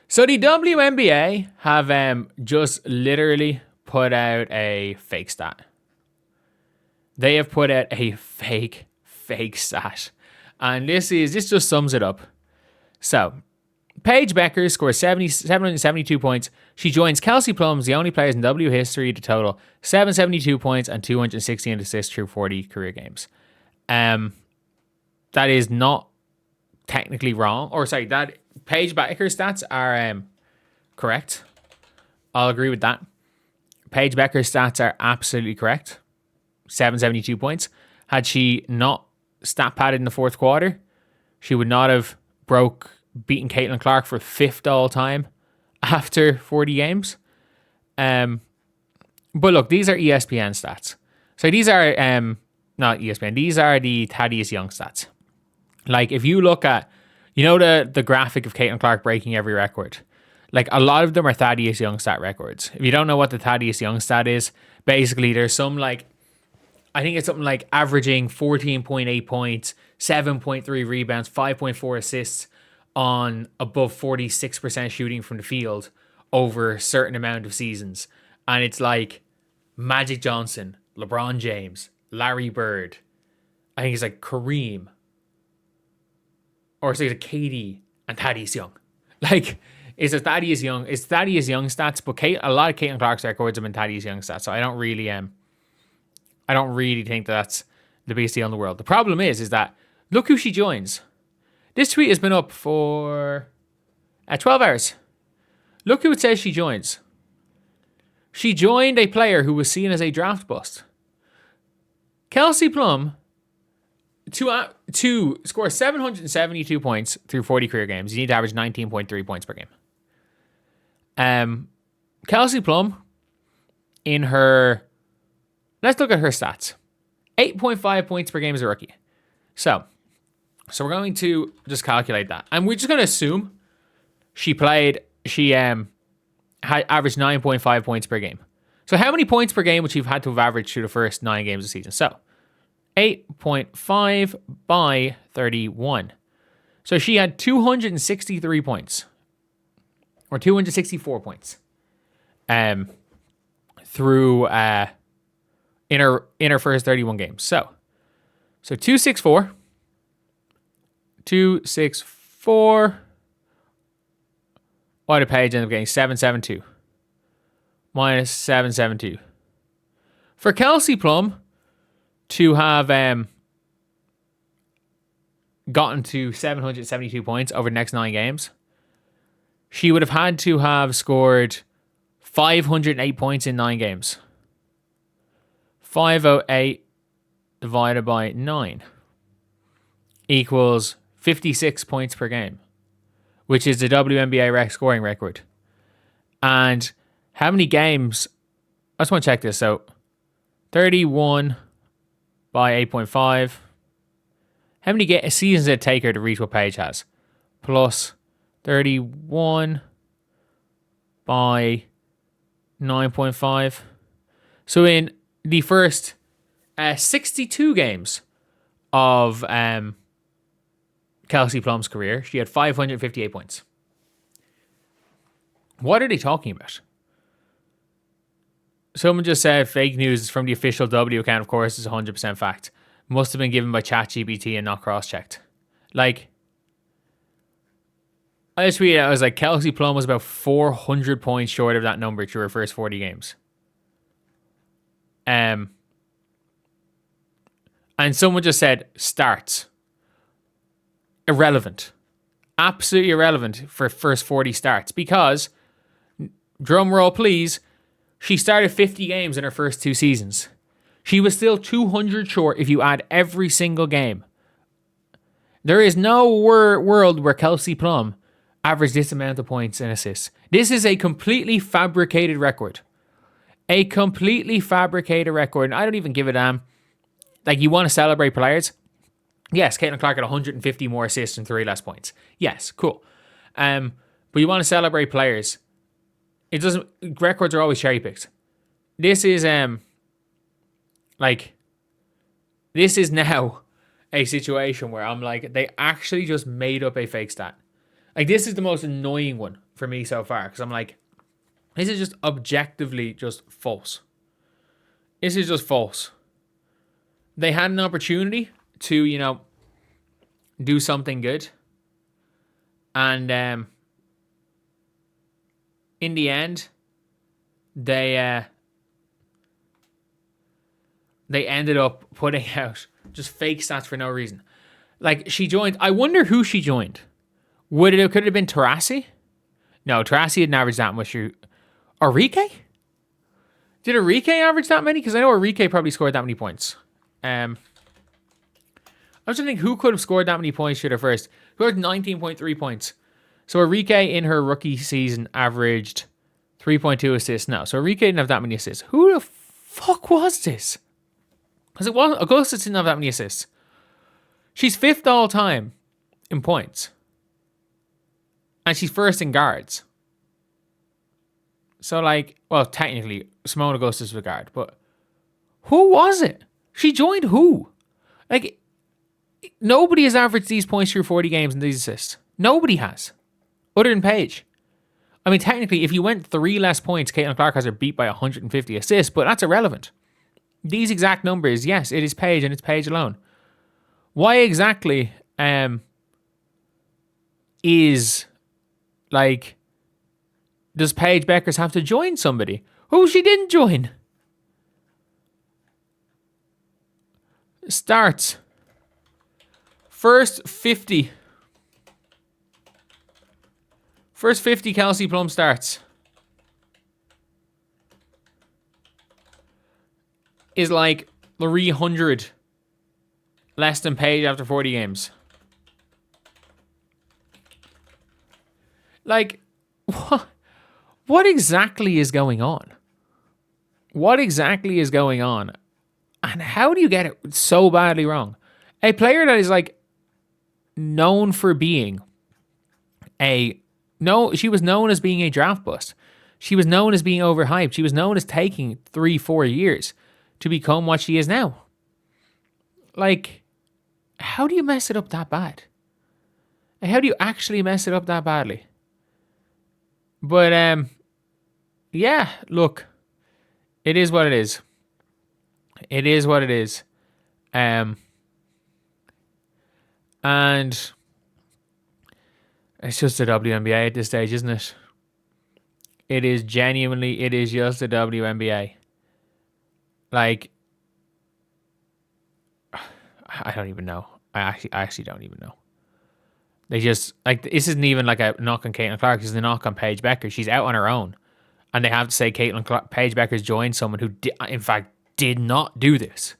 So the WNBA have just literally put out a fake stat. They have put out a fake stat. And this just sums it up. So, Paige Bueckers scores 772 points. She joins Kelsey Plum, the only players in W history to total 772 points and 216 assists through 40 career games. That is not technically wrong. Or sorry, that Paige Bueckers stats are correct. I'll agree with that. Paige Bueckers stats are absolutely correct. 772 points. Had she not stat padded in the fourth quarter, she would not have beaten Caitlin Clark for 5th all time after 40 games. But look, these are ESPN stats. So these are not ESPN. These are the Thaddeus Young stats. Like if you look at, the graphic of Caitlin Clark breaking every record, like a lot of them are Thaddeus Young stat records. If you don't know what the Thaddeus Young stat is, basically there's some I think it's something like averaging 14.8 points, 7.3 rebounds, 5.4 assists on above 46% shooting from the field over a certain amount of seasons. And it's like Magic Johnson, LeBron James, Larry Bird, I think it's like Kareem, or it's like KD and Thaddeus Young. Like, it's Thaddeus Young stats, but a lot of Caitlin Clark's records have been Thaddeus Young stats, so I don't really think that's the biggest deal in the world. The problem is that look who she joins. This tweet has been up for 12 hours. Look who it says she joins. She joined a player who was seen as a draft bust. Kelsey Plum, to score 772 points through 40 career games, you need to average 19.3 points per game. Kelsey Plum, let's look at her stats. 8.5 points per game as a rookie. So we're going to just calculate that. And we're just going to assume she had averaged 9.5 points per game. So how many points per game would she have had to have averaged through the first 9 games of the season? So 8.5 by 31. So she had 263 points. Or 264 points. Through in her first 31 games. So 264. Why did Paige end up getting 772? Minus 772. For Kelsey Plum to have gotten to 772 points over the next 9 games, she would have had to have scored 508 points in 9 games. 508 divided by 9 equals 56 points per game, which is the WNBA scoring record. And how many games? I just want to check this. So 31 by 8.5. How many seasons did it take her to reach what Paige has? Plus 31 by 9.5. So in the first 62 games of Kelsey Plum's career, she had 558 points. What are they talking about? Someone just said fake news from the official W account, of course, is 100% fact. Must have been given by ChatGPT and not cross-checked. Like, I just tweeted, I was like, Kelsey Plum was about 400 points short of that number through her first 40 games. And someone just said, starts. Irrelevant. Absolutely irrelevant for first 40 starts. Because, drum roll please, she started 50 games in her first 2 seasons. She was still 200 short if you add every single game. There is no world where Kelsey Plum averaged this amount of points and assists. This is a completely fabricated record. A completely fabricated record. And I don't even give a damn. Like, you want to celebrate players? Yes, Caitlin Clark had 150 more assists and 3 less points. Yes, cool. But you want to celebrate players. It doesn't. Records are always cherry picked. This is this is now a situation where I'm like, they actually just made up a fake stat. Like, this is the most annoying one for me so far, because I'm like, this is just objectively just false. This is just false. They had an opportunity to, you know, do something good. And in the end, they ended up putting out just fake stats for no reason. Like, she joined. I wonder who she joined. Could it have been Taurasi? No, Taurasi didn't average that much. Enrique? Did Enrique average that many? Because I know Enrique probably scored that many points. I was trying to think who could have scored that many points should have first. Who had 19.3 points? So Enrique in her rookie season averaged 3.2 assists. No, so Enrique didn't have that many assists. Who the fuck was this? Because it wasn't. Augustus didn't have that many assists. She's 5th all time in points. And she's 1st in guards. So, like, well, technically, Simone Augustus was a guard, but who was it? She joined who? Like, nobody has averaged these points through 40 games and these assists. Nobody has. Other than Paige. I mean, technically, if you went 3 less points, Caitlin Clark has her beat by 150 assists, but that's irrelevant. These exact numbers, yes, it is Paige and it's Paige alone. Why exactly is, like, does Paige Bueckers have to join somebody who she didn't join? Starts. First 50 Kelsey Plum starts is like 300 less than Paige after 40 games. Like, what exactly is going on? What exactly is going on? And how do you get it so badly wrong? A player that is, like, known for being she was known as being a draft bust. She was known as being overhyped. She was known as taking 3-4 years to become what she is now. Like, how do you mess it up that bad? How do you actually mess it up that badly? But, yeah, look, it is what it is. It is what it is. And it's just the WNBA at this stage, isn't it? It is just the WNBA. Like, I don't even know. I actually don't even know. They just, like, this isn't even like a knock on Caitlin Clark. This is a knock on Paige Bueckers. She's out on her own. And they have to say Paige Bueckers joined someone who, in fact, did not do this.